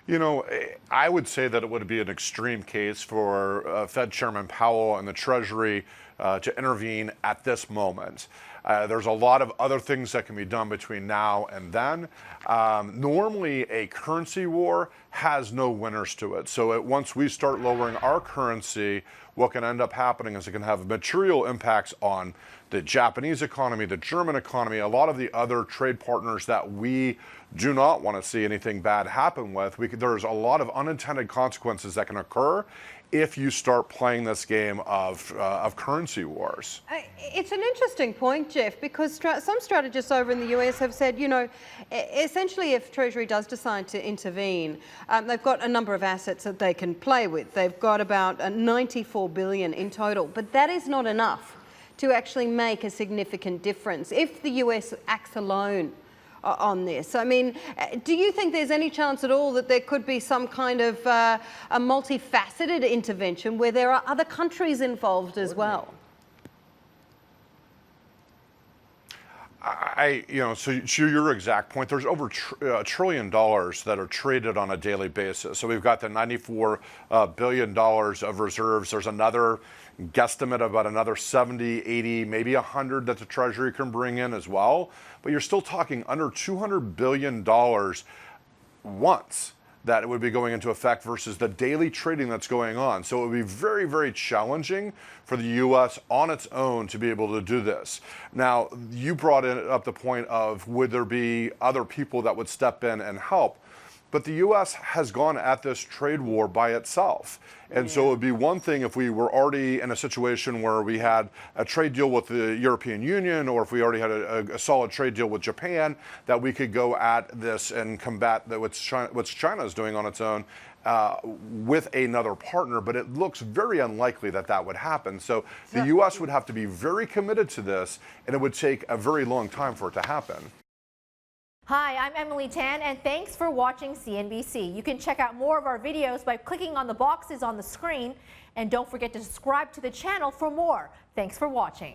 I would say that it would be an extreme case for Fed Chairman Powell and the Treasury to intervene at this moment. There's a lot of other things that can be done between now and then. Normally, a currency war has no winners to it. So once we start lowering our currency, what can end up happening is it can have material impacts on the Japanese economy, the German economy, a lot of the other trade partners that we do not want to see anything bad happen with. There's a lot of unintended consequences that can occur if you start playing this game of currency wars. It's an interesting point, Jeff, because some strategists over in the US have said, essentially if Treasury does decide to intervene, they've got a number of assets that they can play with. They've got about 94 billion in total, but that is not enough to actually make a significant difference if the US acts alone on this. I mean, do you think there's any chance at all that there could be some kind of a multifaceted intervention where there are other countries involved as well? So to your exact point, there's over $1 trillion that are traded on a daily basis. So we've got the $94 billion of reserves. There's another guesstimate about another 70, 80, maybe 100 that the Treasury can bring in as well. But you're still talking under $200 billion once that it would be going into effect versus the daily trading that's going on. So it would be very, very challenging for the U.S. on its own to be able to do this. Now, you brought up the point of would there be other people that would step in and help? But the U.S. has gone at this trade war by itself. And so it would be one thing if we were already in a situation where we had a trade deal with the European Union, or if we already had a solid trade deal with Japan, that we could go at this and combat what China is doing on its own with another partner. But it looks very unlikely that that would happen. So the U.S. would have to be very committed to this, and it would take a very long time for it to happen. Hi, I'm Emily Tan, and thanks for watching CNBC. You can check out more of our videos by clicking on the boxes on the screen, and don't forget to subscribe to the channel for more. Thanks for watching.